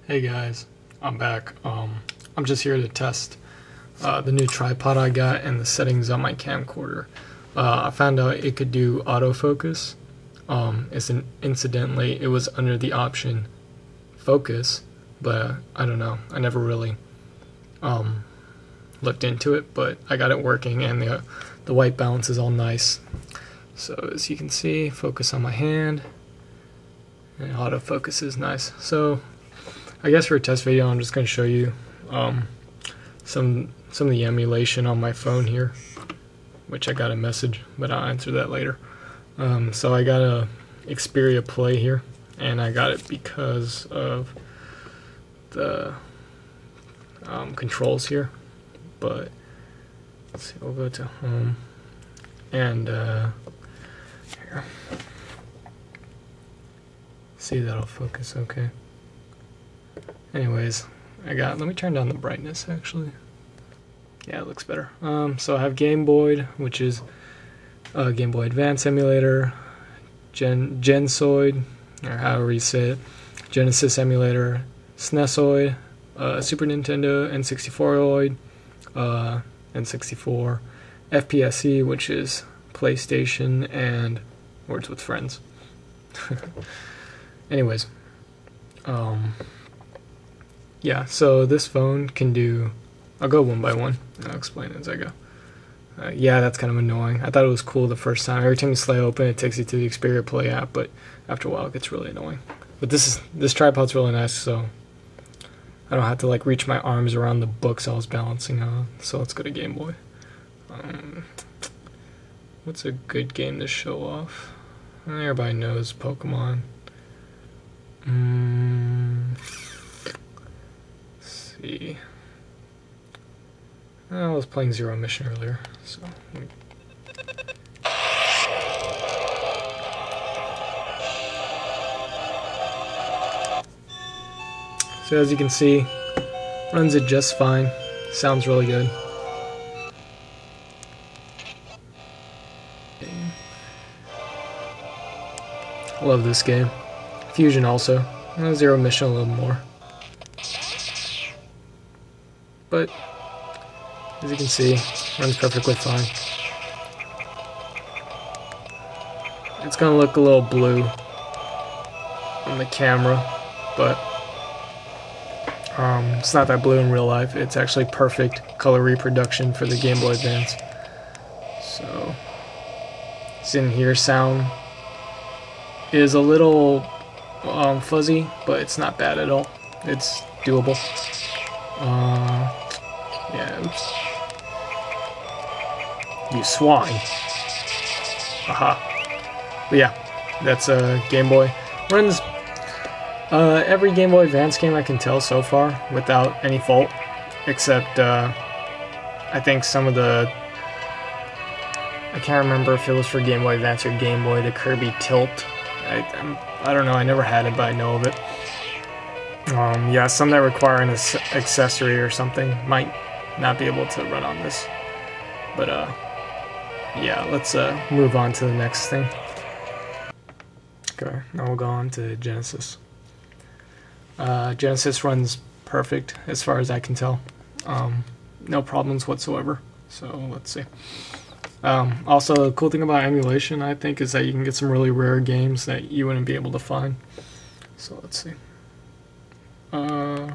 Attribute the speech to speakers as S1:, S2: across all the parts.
S1: Hey guys, I'm back. I'm just here to test the new tripod I got and the settings on my camcorder. I found out it could do autofocus. Incidentally, it was under the option focus, but I don't know. I never really looked into it, but I got it working, and the white balance is all nice. So as you can see, focus on my hand, and autofocus is nice. So I guess for a test video, I'm just going to show you some of the emulation on my phone here, which I got a message, but I'll answer that later. So I got a Xperia Play here, and I got it because of the controls here. But let's see, we'll go to home, and here. See, that'll focus okay. Anyways, let me turn down the brightness actually. Yeah, it looks better. So I have Gameoid, which is Game Boy Advance emulator, Gensoid, or however you say it, Genesis emulator, SNESoid, Super Nintendo N64oid, N64, FPse, which is PlayStation, and Words with Friends. Anyways, yeah, so this phone can do, I'll go one by one, and I'll explain as I go. Yeah, that's kind of annoying. I thought it was cool the first time. Every time you slide open, it takes you to the Xperia Play app, but after a while it gets really annoying. But this tripod's really nice, so I don't have to like reach my arms around the books I was balancing on. So let's go to Game Boy. What's a good game to show off? Everybody knows Pokemon. Let's see. I was playing Zero Mission earlier, so. So as you can see, runs it just fine. Sounds really good. Love this game. Fusion also. Zero Mission a little more. But as you can see, runs perfectly fine. It's gonna look a little blue on the camera, but it's not that blue in real life. It's actually perfect color reproduction for the Game Boy Advance. So, in here, sound is a little fuzzy, but it's not bad at all. It's doable. Yeah, oops. You swine. Aha. But yeah, that's a Game Boy. Runs every Game Boy Advance game I can tell so far without any fault, except I think some of the, I can't remember if it was for Game Boy Advance or Game Boy, the Kirby Tilt. I don't know, I never had it, but I know of it. Yeah, some that require an accessory or something might not be able to run on this. But yeah, let's move on to the next thing. Okay, now we'll go on to Genesis. Genesis runs perfect as far as I can tell. No problems whatsoever. So let's see. Also, the cool thing about emulation, I think, is that you can get some really rare games that you wouldn't be able to find. So let's see. I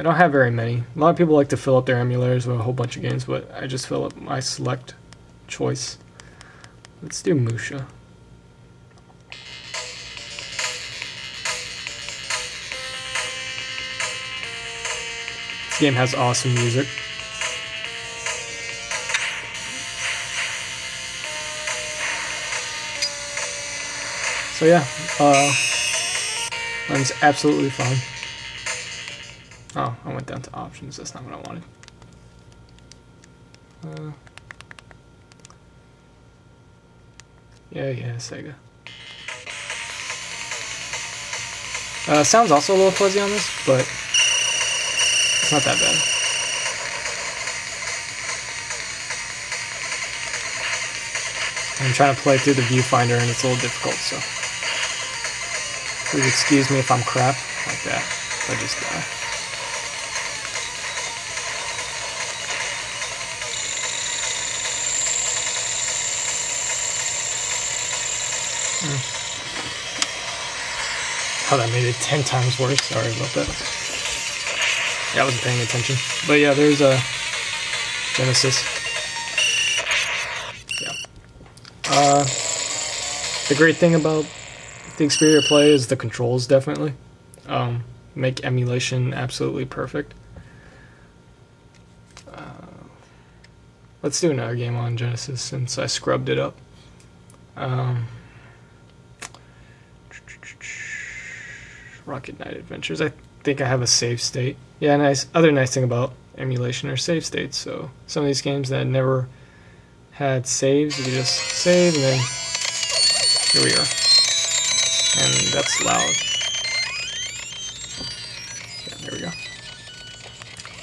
S1: don't have very many. A lot of people like to fill up their emulators with a whole bunch of games, but I just fill up my select choice. Let's do Musha. This game has awesome music. So yeah, runs absolutely fine. Oh, I went down to options. That's not what I wanted. Yeah, Sega. Sounds also a little fuzzy on this, but it's not that bad. I'm trying to play through the viewfinder and it's a little difficult, so. Please excuse me if I'm crap like that. If I just die. Oh, that made it 10 times worse. Sorry about that. Yeah, I wasn't paying attention. But yeah, there's a Genesis. Yeah. The great thing about the Xperia Play is the controls, definitely. Make emulation absolutely perfect. Let's do another game on Genesis since I scrubbed it up. Rocket Knight Adventures. I think I have a save state. Yeah, other nice thing about emulation are save states. So some of these games that never had saves, you can just save and then here we are. And that's loud. Yeah, there we go.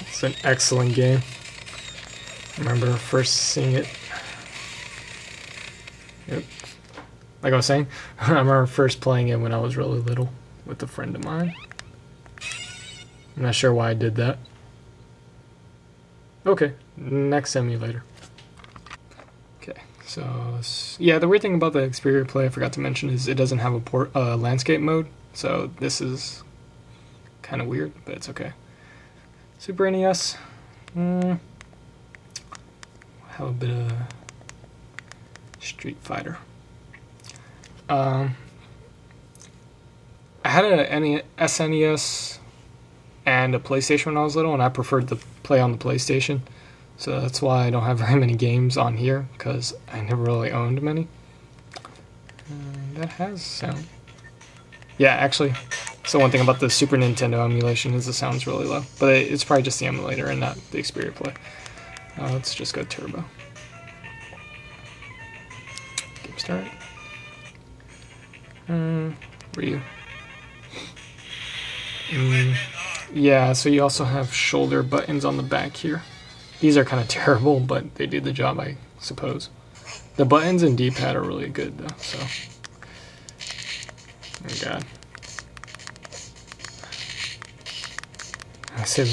S1: It's an excellent game. I remember first seeing it. Yep. Like I was saying, I remember first playing it when I was really little with a friend of mine. I'm not sure why I did that. Okay, next emulator. Okay, so yeah, the weird thing about the Xperia Play I forgot to mention is it doesn't have a landscape mode, so this is kind of weird, but it's okay. Super NES. Have a bit of Street Fighter. I had an SNES and a PlayStation when I was little, and I preferred to play on the PlayStation. So that's why I don't have very many games on here, because I never really owned many. That has sound. Yeah, actually, so one thing about the Super Nintendo emulation is the sound's really low. But it's probably just the emulator and not the Xperia Play. Let's just go turbo. Game start. Ryu. Yeah, so you also have shoulder buttons on the back here. These are kind of terrible, but they do the job, I suppose. The buttons and D-pad are really good, though, so... Oh, God. I say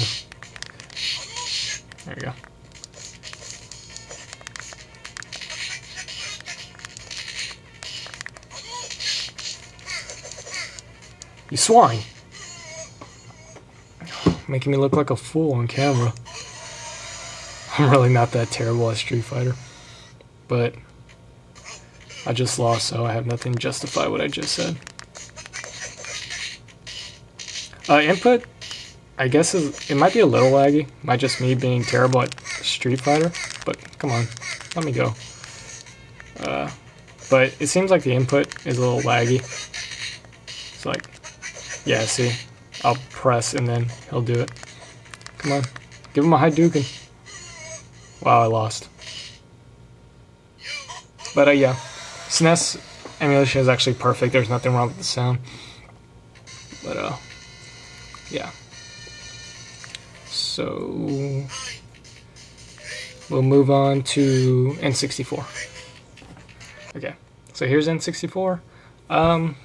S1: there we go. You swine! Making me look like a fool on camera. I'm really not that terrible at Street Fighter. But I just lost, so I have nothing to justify what I just said. Input, I guess it might be a little laggy. Might just me being terrible at Street Fighter. But come on, let me go. But it seems like the input is a little laggy. It's like, yeah, see? I'll press and then he'll do it. Come on. Give him a Hadouken. Wow, I lost. But yeah. SNES emulation is actually perfect. There's nothing wrong with the sound. But yeah. So we'll move on to N64. Okay. So here's N64. I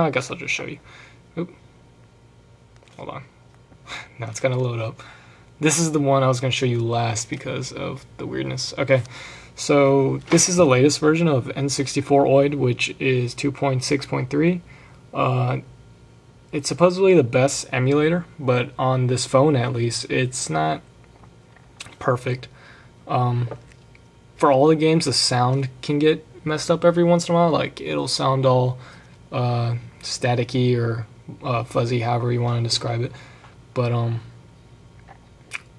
S1: guess I'll just show you. Oop. Hold on. Now it's gonna load up. This is the one I was gonna show you last because of the weirdness. Okay, so this is the latest version of N64oid, which is 2.6.3. It's supposedly the best emulator, but on this phone at least, it's not perfect. For all the games, the sound can get messed up every once in a while. Like it'll sound all staticky or fuzzy, however you want to describe it. But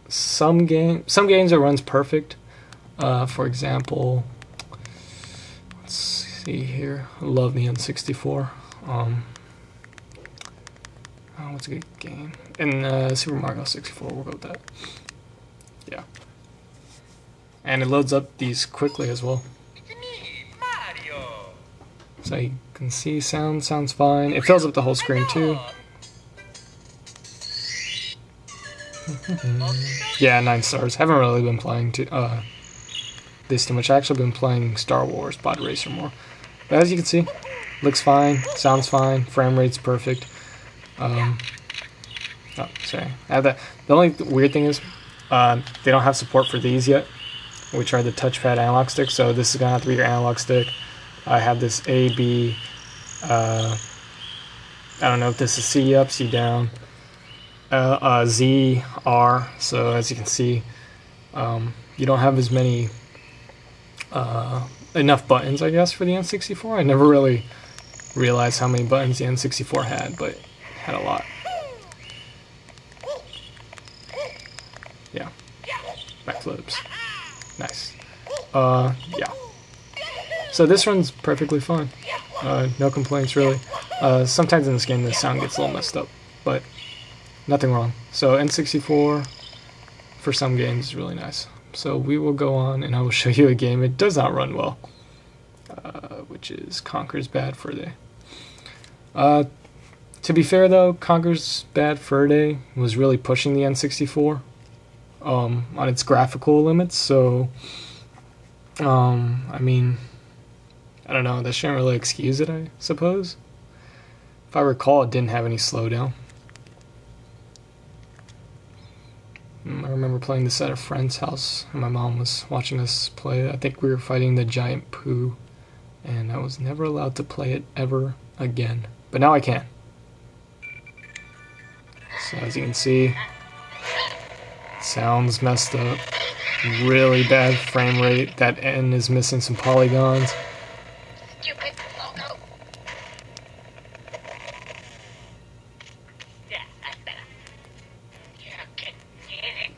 S1: some games it runs perfect. For example, let's see here. I love the N64. What's a good game? And Super Mario 64. We'll go with that. Yeah. And it loads up these quickly as well. So you can see sounds fine. It fills up the whole screen too. Yeah, 9 stars. Haven't really been playing this too much. I've actually been playing Star Wars Pod Racer more. But as you can see, looks fine, sounds fine, frame rate's perfect. Oh, sorry. The only weird thing is they don't have support for these yet, which are the touchpad analog sticks. So this is gonna have to be your analog stick. I have this A, B. I don't know if this is C up, C down. Z, R. So as you can see, you don't have as many enough buttons, I guess, for the N64. I never really realized how many buttons the N64 had, but it had a lot. Yeah, backflips, nice. Yeah. So this runs perfectly fine. No complaints really. Sometimes in this game the sound gets a little messed up, but nothing wrong. So N64 for some games is really nice. So we will go on and I will show you a game. It does not run well, which is Conker's Bad Fur Day. To be fair though, Conker's Bad Fur Day was really pushing the N64 on its graphical limits. So, I mean, I don't know, that shouldn't really excuse it, I suppose. If I recall, it didn't have any slowdown. I remember playing this at a friend's house, and my mom was watching us play it. I think we were fighting the giant poo, and I was never allowed to play it ever again. But now I can. So as you can see, sounds messed up. Really bad frame rate. That N is missing some polygons.
S2: Stupid logo. Yeah, that's better. You can get it.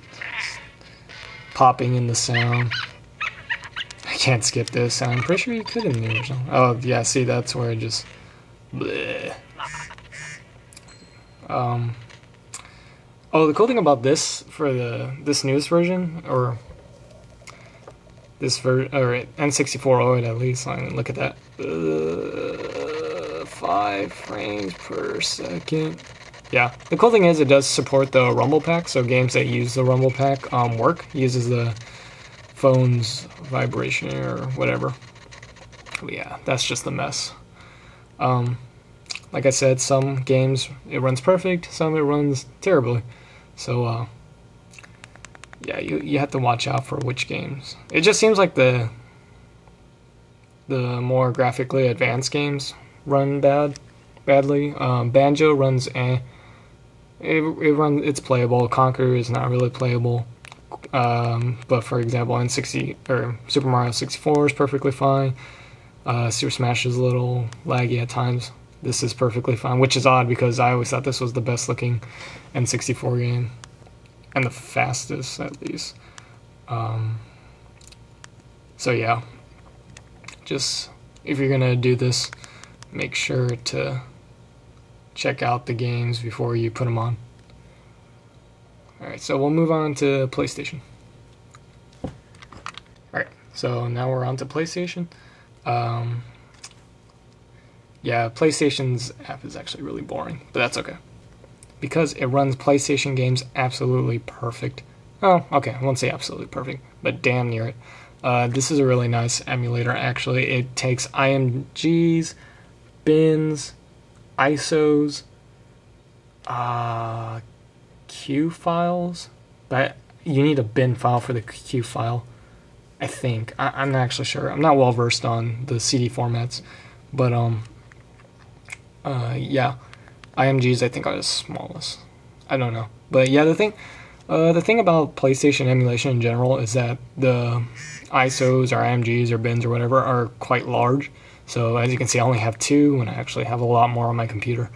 S1: Popping in the sound. I can't skip this. I'm pretty sure you could in the original. Oh yeah, see, that's where it just bleh. Oh, the cool thing about this for this newest version, or this or N64OID at least, I mean, look at that, 5 frames per second. Yeah, the cool thing is it does support the rumble pack, so games that use the rumble pack work. It uses the phone's vibration or whatever. But yeah, that's just a mess. Like I said, some games it runs perfect, some it runs terribly. So yeah, you have to watch out for which games. It just seems like the more graphically advanced games run badly. Banjo runs it's playable. Conker is not really playable. But for example, N60 or Super Mario 64 is perfectly fine. Super Smash is a little laggy at times. This is perfectly fine, which is odd because I always thought this was the best looking N64 game, and the fastest at least. So yeah, just if you're gonna do this, make sure to check out the games before you put them on. Alright, so we'll move on to PlayStation. Alright, so now we're on to PlayStation. Yeah, PlayStation's app is actually really boring, but that's okay, because it runs PlayStation games absolutely perfect. Oh, okay, I won't say absolutely perfect, but damn near it. This is a really nice emulator, actually. It takes IMGs, bins, ISOs, Q files, but you need a bin file for the Q file, I think. I'm not actually sure. I'm not well versed on the CD formats, but yeah, IMGs I think are the smallest. I don't know, but yeah, the thing about PlayStation emulation in general is that the ISOs or IMGs or bins or whatever are quite large. So as you can see, I only have 2 when I actually have a lot more on my computer.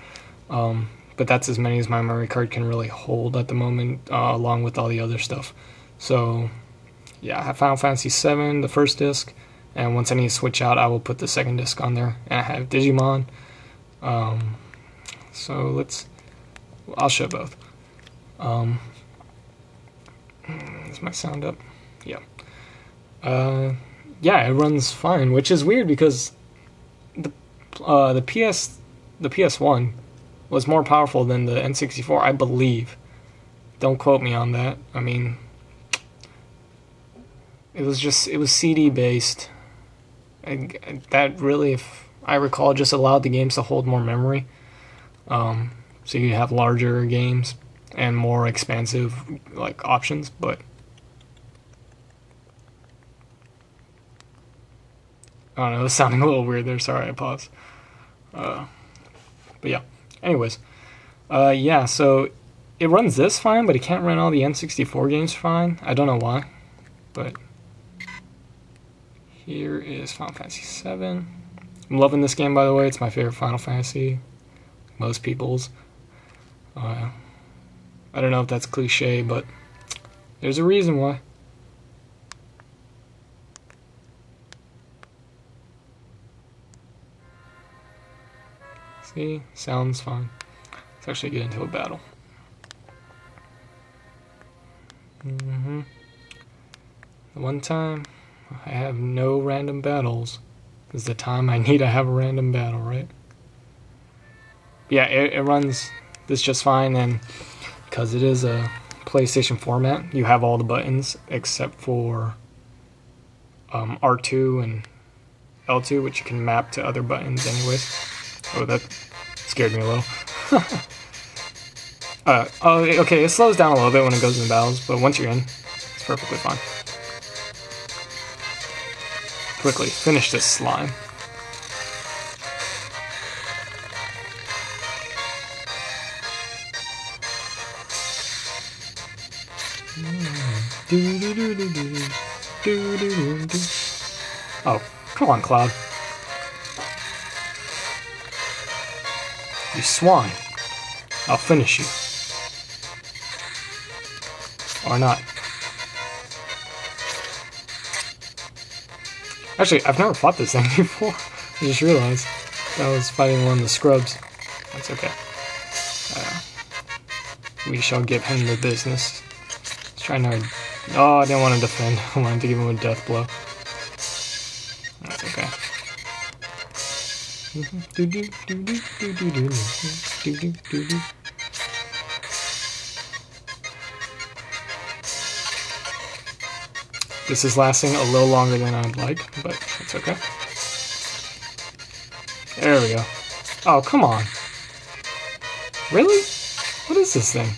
S1: But that's as many as my memory card can really hold at the moment, along with all the other stuff. So yeah, I have Final Fantasy VII, the first disc, and once I need to switch out, I will put the second disc on there. And I have Digimon. So I'll show both. Is my sound up? Yeah. Yeah, it runs fine, which is weird because the PS1 was more powerful than the N64, I believe. Don't quote me on that. I mean, it was CD based. That really, I recall, just allowed the games to hold more memory. So you have larger games and more expansive like options, but I don't know, it's sounding a little weird there, sorry, I paused. But yeah, anyways, yeah, so it runs this fine, but it can't run all the N64 games fine. I don't know why, but here is Final Fantasy VII. I'm loving this game, by the way. It's my favorite Final Fantasy. Most people's. I don't know if that's cliche, but there's a reason why. See? Sounds fine. Let's actually get into a battle. The one time I have no random battles is the time I need to have a random battle, right? Yeah, it runs this just fine, and because it is a PlayStation format, you have all the buttons except for R2 and L2, which you can map to other buttons anyways. Oh, that scared me a little. Oh, okay, it slows down a little bit when it goes into battles, but once you're in, it's perfectly fine. Quickly, finish this slime. Oh, come on, Cloud. You swine. I'll finish you. Or not. Actually, I've never fought this thing before. I just realized I was fighting one of the scrubs. That's okay. We shall give him the business. He's trying to... Oh, I didn't want to defend. I wanted to give him a death blow. That's okay. This is lasting a little longer than I'd like, but it's okay. There we go. Oh, come on. Really? What is this thing?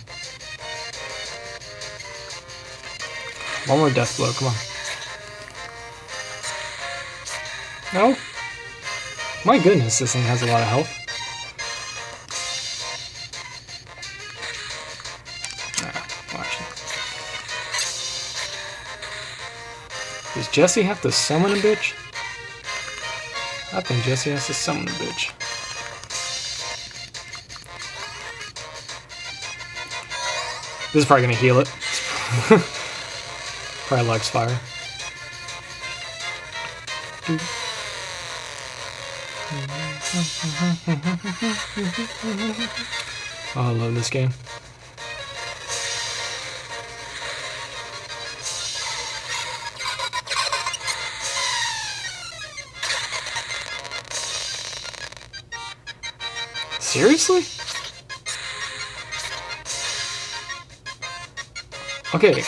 S1: One more death blow, come on. No? My goodness, this thing has a lot of health. Watch it. Does Jesse have to summon a bitch? I think Jesse has to summon a bitch. This is probably gonna heal it. Probably likes fire. Oh, I love this game. Seriously? Okay.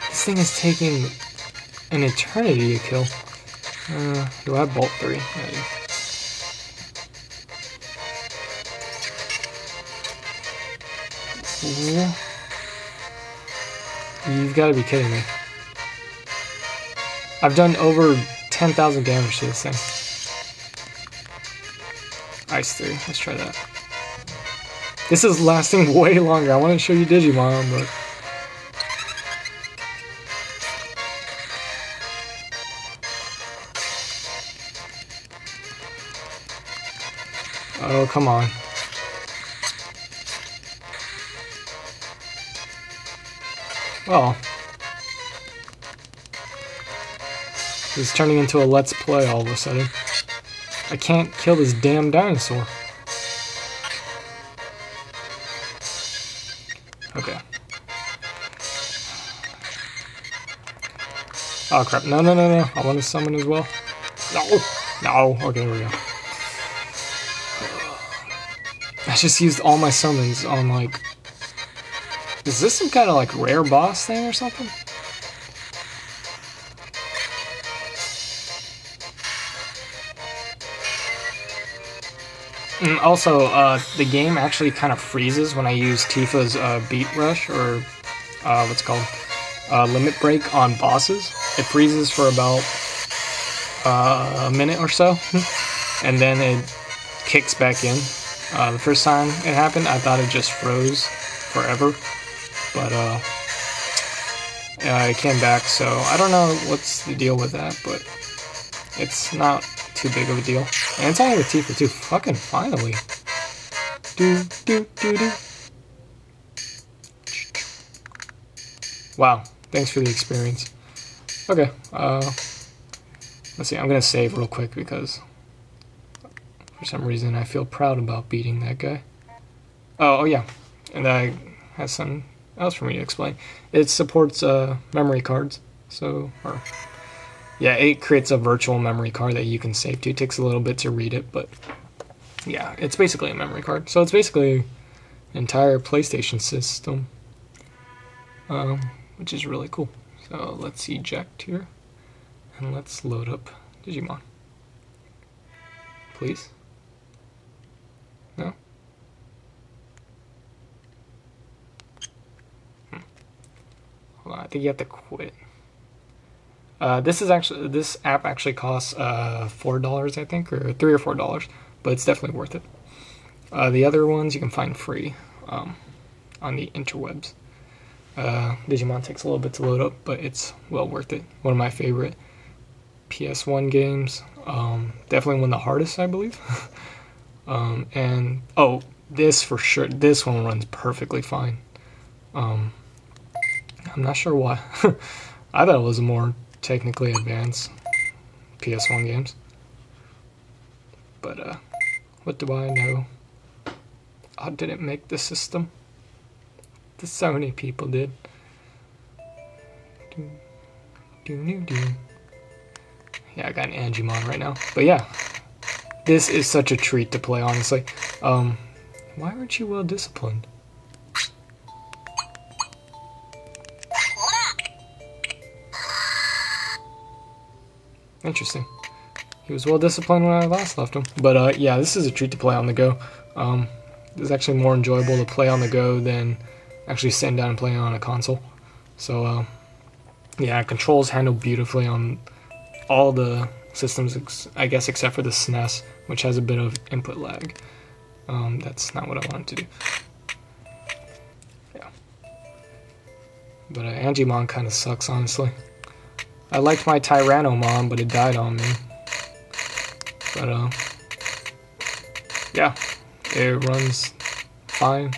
S1: This thing is taking an eternity to kill. Do I have Bolt 3? Yeah, I do. You've got to be kidding me. I've done over 10,000 damage to this thing. Ice 3, let's try that. This is lasting way longer. I want to show you Digimon, but... Oh, come on. Well. This is turning into a let's play all of a sudden. I can't kill this damn dinosaur. Okay. Oh crap, no, no, no, no. I want to summon as well. No! No! Okay, there we go. I just used all my summons on, like... Is this some kind of, like, rare boss thing or something? And also, the game actually kind of freezes when I use Tifa's beat rush, or what's it called, limit break on bosses. It freezes for about a minute or so, and then it kicks back in. The first time it happened, I thought it just froze forever, but it came back, so I don't know what's the deal with that, but it's not too big of a deal. And it's only with Tifa too. Fucking finally. Wow, thanks for the experience. Okay, let's see, I'm gonna save real quick because for some reason I feel proud about beating that guy. Oh yeah, and I have something else for me to explain. It supports memory cards, so, or yeah, it creates a virtual memory card that you can save to. It takes a little bit to read it, but yeah, it's basically a memory card. So it's basically an entire PlayStation system, which is really cool. So let's eject here, and let's load up Digimon. Please? No? Hold on, I think you have to quit. This app actually costs $4, I think, or $3 or $4, but it's definitely worth it. The other ones you can find free on the interwebs. Digimon takes a little bit to load up, but it's well worth it. One of my favorite PS1 games. Definitely one of the hardest, I believe. And oh, this for sure. This one runs perfectly fine. I'm not sure why. I thought it was more technically advanced PS1 games, but what do I know? I didn't make the system. So many people did. Yeah, I got an Angemon right now, but yeah, this is such a treat to play, honestly. Why aren't you well disciplined? Interesting. He was well disciplined when I last left him. But yeah, this is a treat to play on the go. It's actually more enjoyable to play on the go than actually sitting down and playing on a console. So yeah, controls handled beautifully on all the systems, I guess, except for the SNES, which has a bit of input lag. That's not what I wanted to do. Yeah. But Angemon kind of sucks, honestly. I liked my Tyrannomon, but it died on me. But yeah, it runs fine.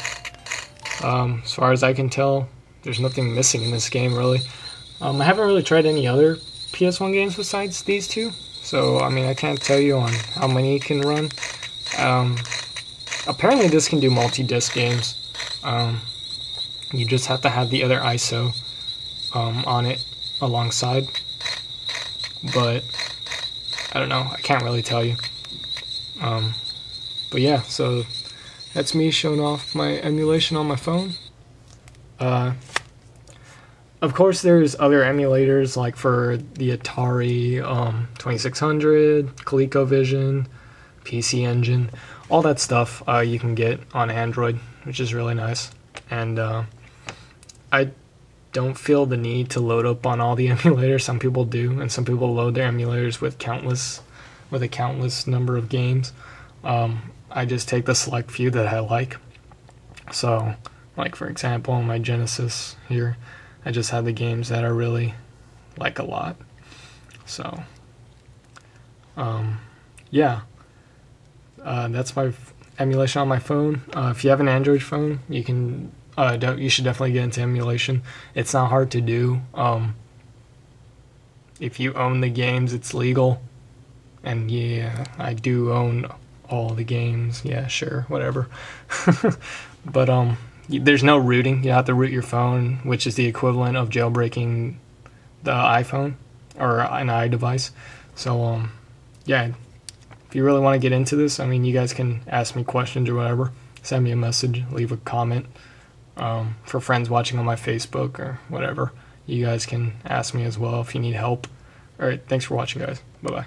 S1: As far as I can tell, there's nothing missing in this game, really. I haven't really tried any other PS1 games besides these two, so I mean, I can't tell you on how many it can run. Apparently this can do multi-disc games. You just have to have the other ISO on it alongside, but I don't know, I can't really tell you. But yeah, so that's me showing off my emulation on my phone. Of course there's other emulators, like for the Atari 2600, ColecoVision, PC Engine, all that stuff you can get on Android, which is really nice. And I don't feel the need to load up on all the emulators. Some people do, and some people load their emulators with a countless number of games. I just take the select few that I like. So, like for example, on my Genesis here, I just have the games that I really like a lot. So, yeah, that's my emulation on my phone. If you have an Android phone, you can. You should definitely get into emulation. It's not hard to do. If you own the games, it's legal. And yeah, I do own all the games. Yeah, sure, whatever. But there's no rooting. You have to root your phone, which is the equivalent of jailbreaking the iPhone or an iDevice. So yeah, if you really want to get into this, I mean, you guys can ask me questions or whatever. Send me a message, leave a comment. For friends watching on my Facebook or whatever, you guys can ask me as well if you need help. Alright, thanks for watching, guys. Bye-bye.